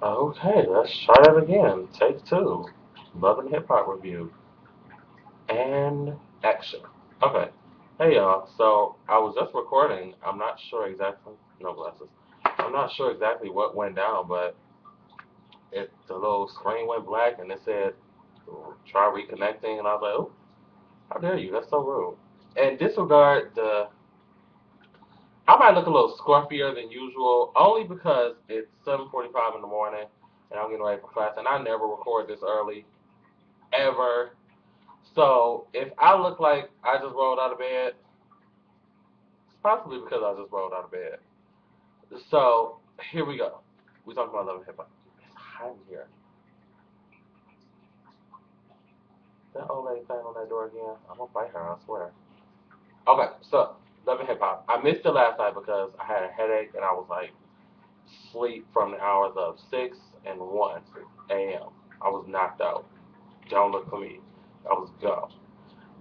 Okay, let's try that again. Take two. Love and Hip Hop review. And action. Okay. Hey y'all. So I was just recording. I'm not sure exactly. No glasses. I'm not sure exactly what went down, but the little screen went black and it said try reconnecting, and I was like, oh, how dare you? That's so rude. And disregard the. I might look a little scruffier than usual, only because it's 7:45 in the morning and I'm getting ready for class, and I never record this early ever. So if I look like I just rolled out of bed, it's possibly because I just rolled out of bed. So here we go. We talking about love and hip hop. It's hot in here. That old lady bang on that door again. I'm gonna fight her. I swear. Okay, so love and hip hop. I missed it last night because I had a headache and I was like sleep from the hours of 6 and 1 a.m. I was knocked out. Don't look for me. I was gone.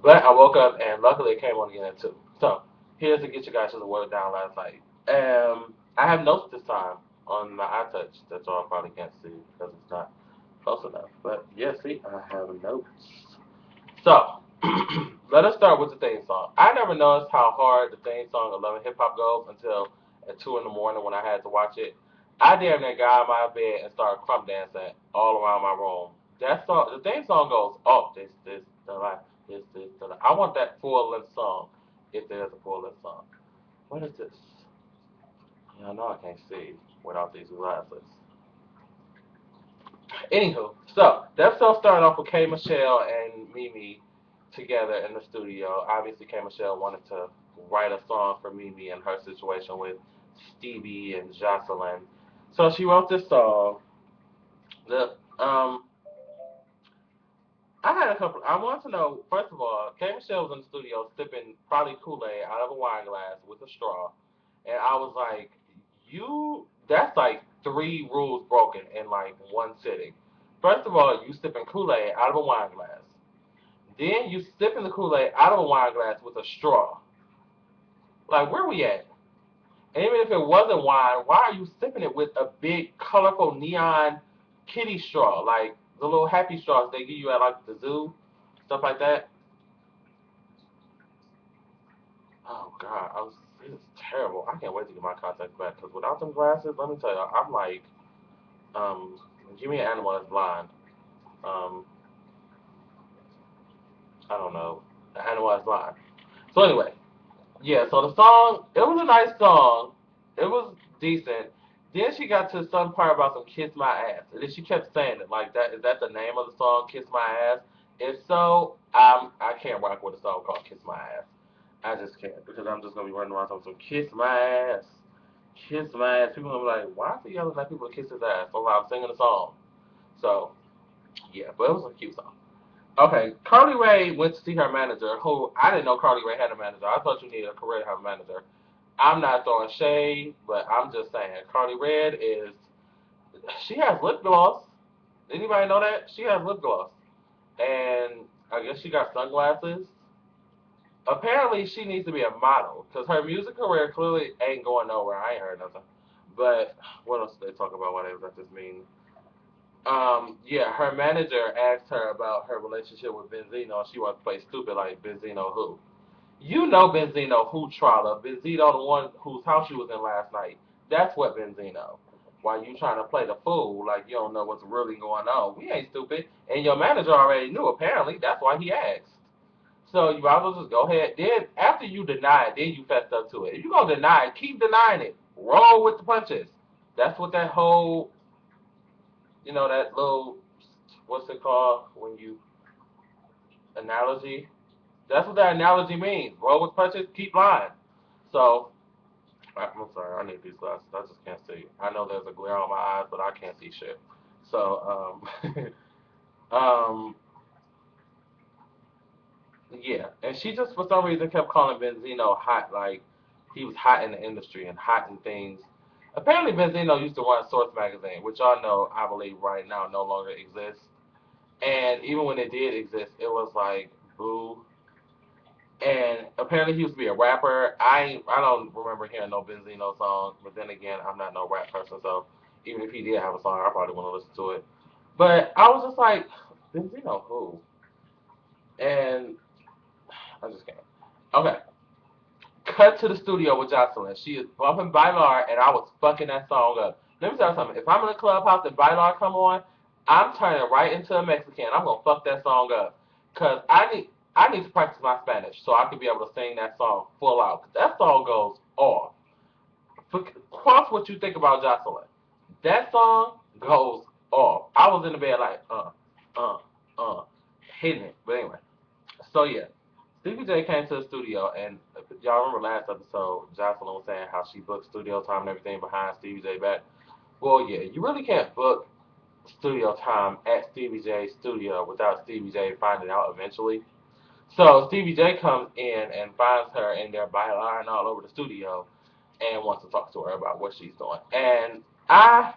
But I woke up and luckily it came on again at 2. So here's to get you guys to the word down last night. I have notes this time on my iTouch that y'all probably can't see because it's not close enough. But yeah, see, I have notes. So let us start with the theme song. I never noticed how hard the theme song of Love and Hip Hop goes until at 2 in the morning when I had to watch it. I damn near got out of my bed and started crump dancing all around my room. That song, the theme song goes, oh, this, the life, the life. I want that full length song if there's a full length song. What is this? Yeah, I know I can't see without these glasses. Anywho, so that song started off with K Michelle and Mimi together in the studio. Obviously, K Michelle wanted to write a song for Mimi and her situation with Stevie and Jocelyn. So she wrote this song. The I had a couple. I want to know first of all, K Michelle was in the studio sipping probably Kool Aid out of a wine glass with a straw, and I was like, "You, that's like three rules broken in like one sitting. First of all, you sipping Kool Aid out of a wine glass. Then you sipping the Kool Aid out of a wine glass with a straw. Like, where we at? And even if it wasn't wine, why are you sipping it with a big, colorful neon kitty straw, like the little happy straws they give you at like the zoo, stuff like that? Oh God, this is terrible. I can't wait to get my contacts back because without them glasses, let me tell you, I'm like, um, give me an animal that's blind. Um, I don't know, an animal that's blind. So anyway, yeah. So the song, it was a nice song. It was decent. Then she got to some part about some kiss my ass, and then she kept saying it like that. Is that the name of the song, Kiss My Ass? If so, I can't rock with a song called Kiss My Ass. I just can't because I'm just gonna be running around talking some kiss my ass, kiss my ass. People gonna be like, why is he yelling at people to kiss his ass? So I'm singing the song. So yeah, but it was a cute song. Okay, Carly Rae went to see her manager, who I didn't know Carly Rae had a manager. I thought you needed a career to have a manager. I'm not throwing shade, but I'm just saying Carly Red is she has lip gloss. Anybody know that? She has lip gloss. And I guess she got sunglasses. Apparently she needs to be a model because her music career clearly ain't going nowhere. I ain't heard nothing. But what else did they talk about while they was at this meeting? Yeah, her manager asked her about her relationship with Benzino. She wants to play stupid like Benzino who. You know Benzino who Trolla. Benzino the one whose house you was in last night. That's what Benzino. While you trying to play the fool like you don't know what's really going on. We ain't stupid. And your manager already knew apparently. That's why he asked. So you might as well just go ahead. Then after you deny it, then you fessed up to it. If you gonna deny it, keep denying it. Roll with the punches. That's what that whole, that little, what's it called when you analogy? That's what that analogy means. Roll with punches, keep lying. So I'm sorry, I need these glasses. I just can't see. I know there's a glare on my eyes, but I can't see shit. So um, yeah, and she just for some reason kept calling Benzino hot, like he was hot in the industry and hot in things. Apparently, Benzino used to run Source magazine, which y'all know I believe right now no longer exists. And even when it did exist, it was like boo. And apparently, he used to be a rapper. I don't remember hearing no Benzino songs, but then again, I'm not no rap person, so Even if he did have a song, I probably want to listen to it. But I was just like, Benzino who? And I just can't. Okay. Cut to the studio with Jocelyn. She is bumping Bailar, and I was fucking that song up. Let me tell you something. If I'm in a clubhouse and Bailar come on, I'm turning right into a Mexican. I'm gonna fuck that song up, cause I need to practice my Spanish so I can be able to sing that song full out. 'Cause that song goes off. Cross what you think about Jocelyn. That song goes off. I was in the bed like uh, uh, hitting it. But anyway, so yeah, Stevie J came to the studio, and y'all remember last episode, Jocelyn was saying how she booked studio time and everything behind Stevie J back. Well, yeah, you really can't book studio time at Stevie J's studio without Stevie J finding out eventually. So Stevie J comes in and finds her in there by lying all over the studio and wants to talk to her about what she's doing. And I,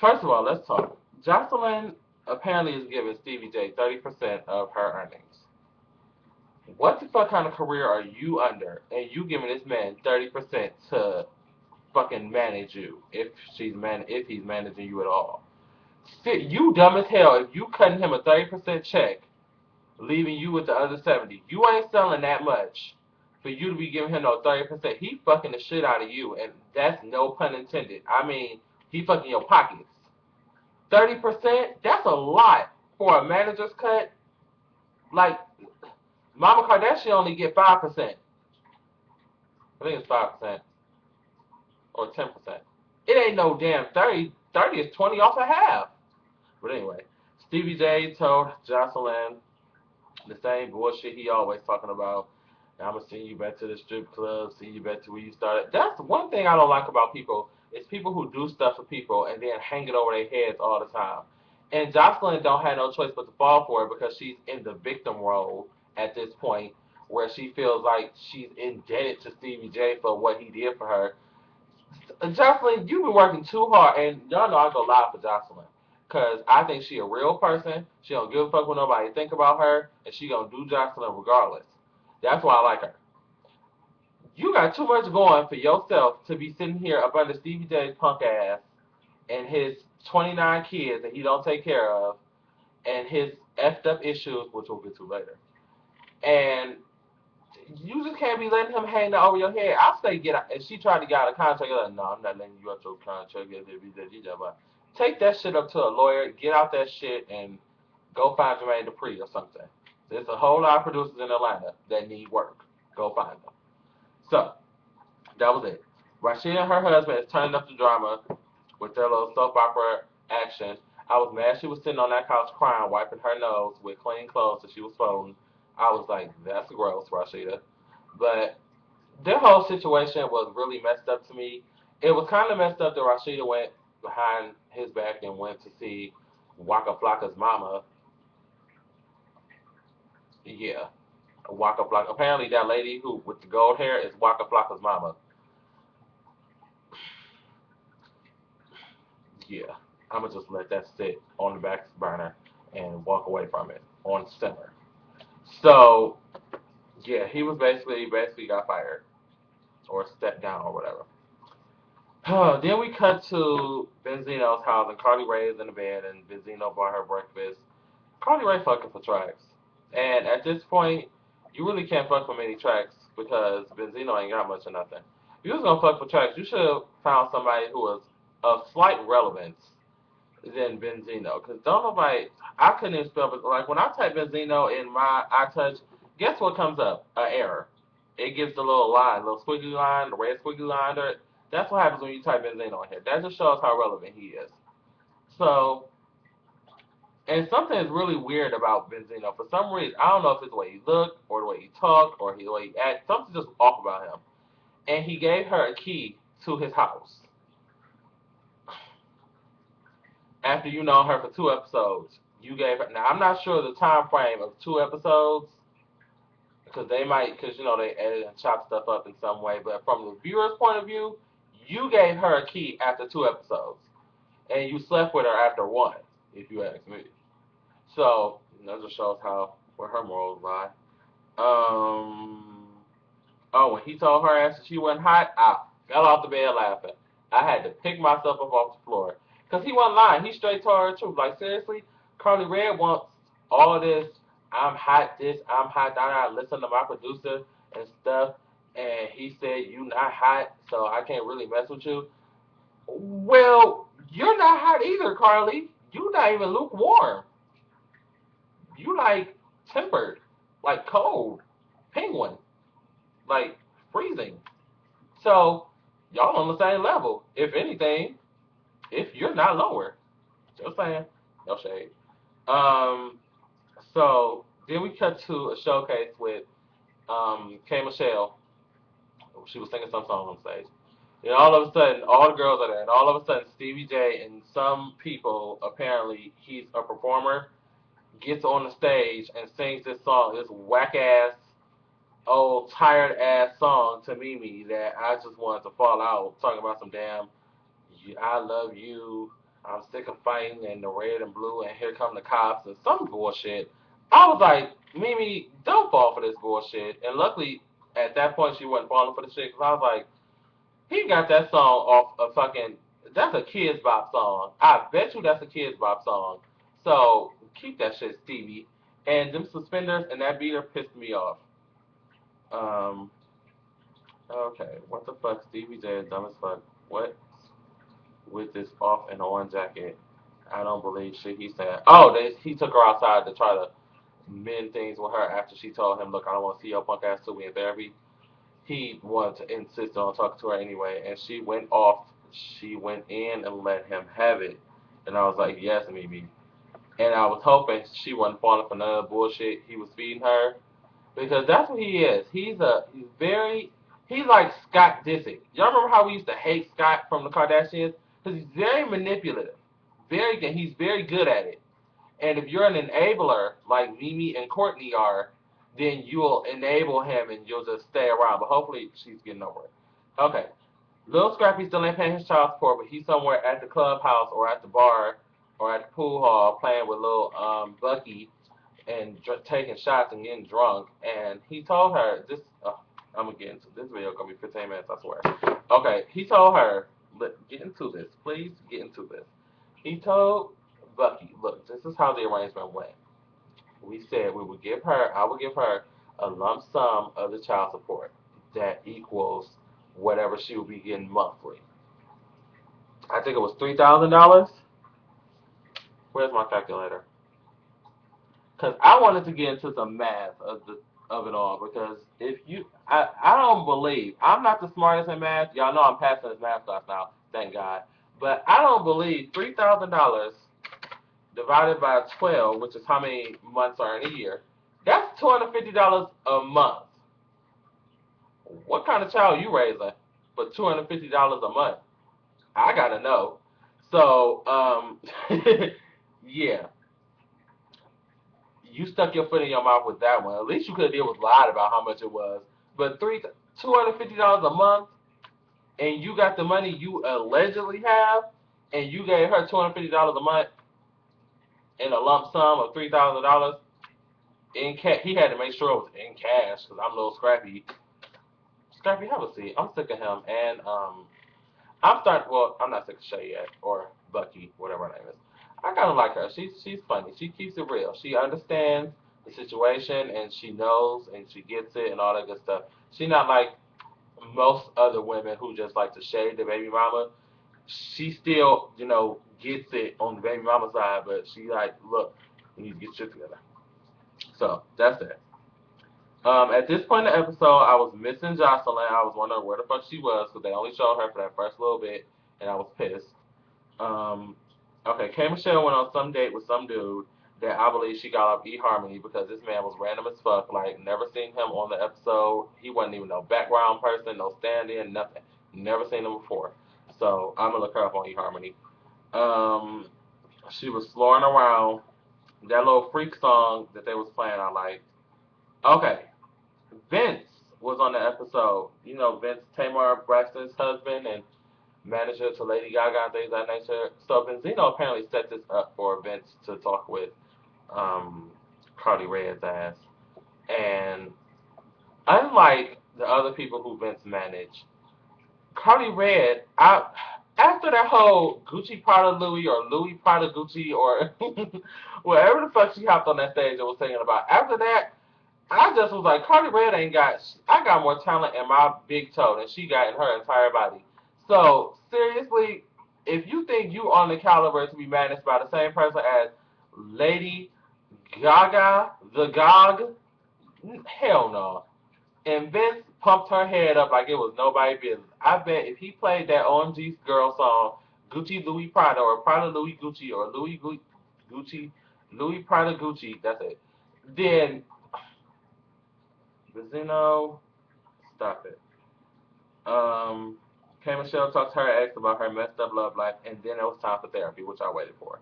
first of all, let's talk. Jocelyn apparently is giving Stevie J 30% of her earnings. What the fuck kind of career are you under, and you giving this man 30% to fucking manage you if he's managing you at all? You dumb as hell if you cutting him a 30% check, leaving you with the other 70. You ain't selling that much for you to be giving him no 30%. He fucking the shit out of you, and that's no pun intended. I mean, he fucking your pockets. 30%? That's a lot for a manager's cut. Like, Mama Kardashian only get 5%. I think it's 5% or 10%. It ain't no damn 30. 30 is 20 off a half. But anyway, Stevie J told Jocelyn the same bullshit he always talking about. I'm gonna send you back to the strip club, send you back to where you started. That's one thing I don't like about people is people who do stuff for people and then hang it over their heads all the time. And Jocelyn don't have no choice but to fall for it because she's in the victim role at this point, where she feels like she's indebted to Stevie J for what he did for her. Jocelyn, you've been working too hard, and y'all know I go live for Jocelyn. Cause I think she a real person. She don't give a fuck what nobody think about her, and she gonna do Jocelyn regardless. That's why I like her. You got too much going for yourself to be sitting here up under Stevie J's punk ass and his 29 kids that he don't take care of, and his effed up issues, which we'll get to later. And you just can't be letting him hang that over your head. I say get out. If she tried to get out of contract, like, no, I'm not letting you out your contract. But take that shit up to a lawyer, get out that shit, and go find Jermaine Dupri or something. There's a whole lot of producers in Atlanta that need work. Go find them. So, that was it. Rashida and her husband is turning up the drama with their little soap opera action. I was mad she was sitting on that couch crying, wiping her nose with clean clothes that she was folding. I was like, that's gross, Rashida. But their whole situation was really messed up to me. It was kind of messed up that Rashida went behind his back and went to see Waka Flocka's mama. Yeah, Waka Flocka. Apparently, that lady who with the gold hair is Waka Flocka's mama. Yeah, I'm gonna just let that sit on the back burner and walk away from it on simmer. So yeah, he was basically got fired or stepped down or whatever. Then we cut to Benzino's house and Carly Rae is in the bed and Benzino bought her breakfast. Carly Rae fucking for tracks. And at this point, you really can't fuck for many tracks because Benzino ain't got much of nothing. If you was gonna fuck for tracks, you should have found somebody who was of slight relevance than Benzino. Cause don't nobody, I couldn't even spell, but like when I type Benzino in my iTouch, guess what comes up? An error. It gives the little line, little squiggly line, the red squiggly line there. That's what happens when you type Benzino in here. That just shows how relevant he is. So, and something is really weird about Benzino. For some reason, I don't know if it's the way he looked or the way he talked or the way he acted. Something's just off about him. And he gave her a key to his house after you know her for 2 episodes. You gave her. Now I'm not sure the time frame of 2 episodes because they might, because they edit and chop stuff up in some way. But from the viewer's point of view, you gave her a key after 2 episodes, and you slept with her after one. If you ask me. So that just shows how where her morals lie. Um. Oh, when he told her ass that she wasn't hot, I fell off the bed laughing. I had to pick myself up off the floor. Because he wasn't lying. He straight told her the truth. Like, seriously, Carly Red wants all this, I'm hot this, I'm hot that. I listen to my producer and stuff, and he said, you not hot, so I can't really mess with you. Well, you're not hot either, Carly. You not even lukewarm. You like tempered, like cold, penguin, like freezing. So y'all on the same level. If anything, if you're not lower. Just saying. No shade. Um, so then we cut to a showcase with K Michelle. She was singing some song on stage. And all of a sudden, all the girls are there, and all of a sudden, Stevie J and some people, apparently he's a performer, gets on the stage and sings this song, this whack ass, old tired ass song to Mimi that I just wanted to fall out talking about some damn I love you. I'm sick of fighting and the red and blue and here come the cops and some bullshit. I was like, Mimi, don't fall for this bullshit. And luckily, at that point, she wasn't falling for the shit because I was like, he got that song off a fucking. That's a Kids Bop song. I bet you that's a Kids Bop song. So keep that shit, Stevie. And them suspenders and that beater pissed me off. Um. Okay. What the fuck? Stevie J is dumb as fuck. What with this off and on jacket? I don't believe shit he said. Oh, he took her outside to try to mend things with her after she told him, "Look, I don't want to see your punk ass to me in therapy." He wanted to insist on talking to her anyway, and she went off. She went in and let him have it, and I was like, "Yes, Mimi." And I was hoping she wasn't falling for none of the bullshit he was feeding her, because that's what he is. He's like Scott Disick. Y'all remember how we used to hate Scott from the Kardashians? Because he's very manipulative, very good. He's very good at it. And if you're an enabler like Mimi and Courtney are, then you'll enable him and you'll just stay around. But hopefully she's getting over it. Okay. Lil Scrappy still ain't paying his child support, but he's somewhere at the clubhouse or at the bar or at the pool hall playing with Lil Bucky and taking shots and getting drunk. And he told her this. I'm gonna get into this video. Gonna be 15 minutes, I swear. Okay, he told her, get into this, please get into this. He told Bucky, look, this is how the arrangement went. We said I would give her a lump sum of the child support that equals whatever she would be getting monthly. I think it was $3,000. Where's my calculator? Because I wanted to get into some math of it all. Because I don't believe I'm not the smartest in math. Y'all know I'm passing this math class now, thank God. But I don't believe $3,000 divided by 12, which is how many months are in a year. That's $250 a month. What kind of child you raising for $250 a month? I gotta know. So, yeah, you stuck your foot in your mouth with that one. At least you could have did was lied about how much it was. But $250 a month, and you got the money you allegedly have, and you gave her $250 a month in a lump sum of $3,000 in cash. He had to make sure it was in cash because I'm a little scrappy. Scrappy, have a seat. I'm sick of him, and I'm starting. Well, I'm not sick of Shay yet, or Bucky, whatever her name is. I kind of like her. She's funny. She keeps it real. She understands the situation, and she knows, and she gets it, and all that good stuff. She's not like most other women who just like to shade the baby mama. She still, gets it on the baby mama side, but she like, look, you need to get shit together. So that's that. At this point in the episode, I was missing Jocelyn. I was wondering where the fuck she was because they only showed her for that first little bit, and I was pissed. Um, okay, K Michelle went on some date with some dude that I believe she got off eHarmony because this man was random as fuck. Like, never seen him on the episode. He wasn't even no background person, no stand-in, nothing. Never seen him before. So I'm gonna look her up on eHarmony. Um, she was flooring around. That little freak song that they was playing, I like. Okay, Vince was on the episode. You know, Vince Tamar Braxton's husband and manager to Lady Gaga and things of that nature. So Benzino apparently set this up for Vince to talk with Carly Red's ass. And unlike the other people who Vince managed, Carly Red, after that whole Gucci Prada Louis or Louis Prada Gucci or whatever the fuck she hopped on that stage and was singing about, after that, I just was like, Cardi Red ain't got, I got more talent in my big toe than she got in her entire body. So, seriously, if you think you on the caliber to be managed by the same person as Lady Gaga, the Gog, hell no. And Vince pumped her head up like it was nobody's business. I bet if he played that OMG girl song, Gucci Louis Prada or Prada Louis Gucci or Gucci Louis Prada Gucci, that's it. Then Vizino, stop it. Um, K Michelle talked to her ex about her messed up love life, and then it was time for therapy, which I waited for.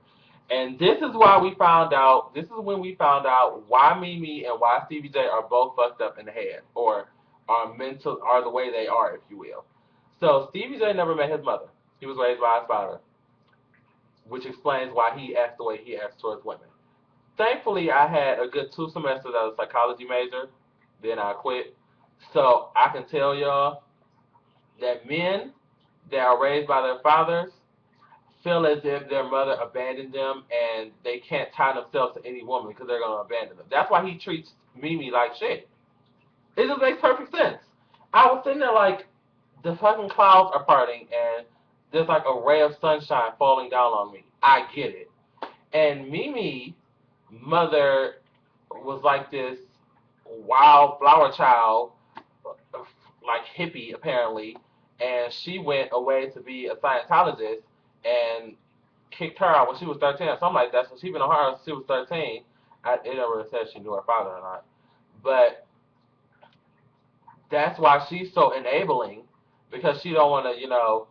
And this is why we found out. This is when we found out why Mimi and why Stevie J are both fucked up in the head, or are mental, are the way they are, if you will. So Stevie J never met his mother. He was raised by his father, which explains why he acts the way he acts towards women. Thankfully, I had a good 2 semesters as a psychology major. Then I quit. So I can tell y'all that men that are raised by their fathers feel as if their mother abandoned them and they can't tie themselves to any woman because they're going to abandon them. That's why he treats Mimi like shit. It just makes perfect sense. I was sitting there like, the fucking clouds are parting and there's like a ray of sunshine falling down on me. I get it. And Mimi, mother, was like this wild flower child, like hippie apparently, and she went away to be a Scientologist and kicked her out when she was 13 or something like that. So she been on her since she was 13. It never really said she knew her father or not, but that's why she's so enabling because she don't want to,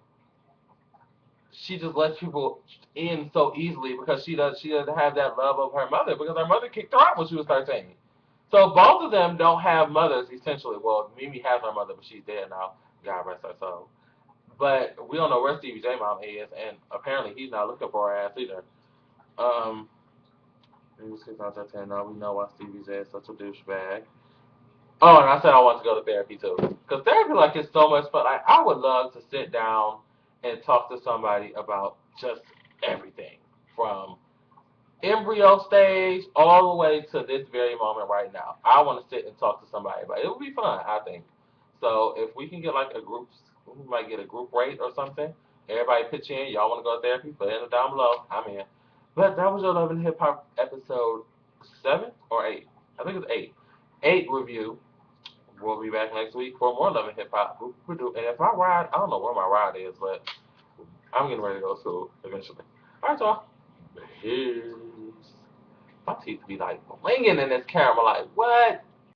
she just lets people in so easily because she doesn't have that love of her mother because her mother kicked her out when she was 13. So both of them don't have mothers essentially. Well, Mimi has her mother, but she's dead now. God rest her soul. But we don't know where Stevie J mom is, and apparently he's not looking for her ass either. Um, now we know why Stevie J is such a douchebag. Oh, and I said I want to go to therapy too, because therapy like is so much fun. Like I would love to sit down and talk to somebody about just everything from embryo stage all the way to this very moment right now. I want to sit and talk to somebody, but it would be fun, I think. So if we can get like a group, we might get a group rate or something. Everybody pitch in. Y'all want to go to therapy? Put it down below. I'm in. But that was your Love and Hip Hop episode 7 or 8. I think it's 8. 8 review. We'll be back next week for more Love and Hip Hop. And if I ride, I don't know where my ride is, but I'm getting ready to go to school eventually. All right, y'all. Peace. My teeth be like blinging in this camera. Like, what?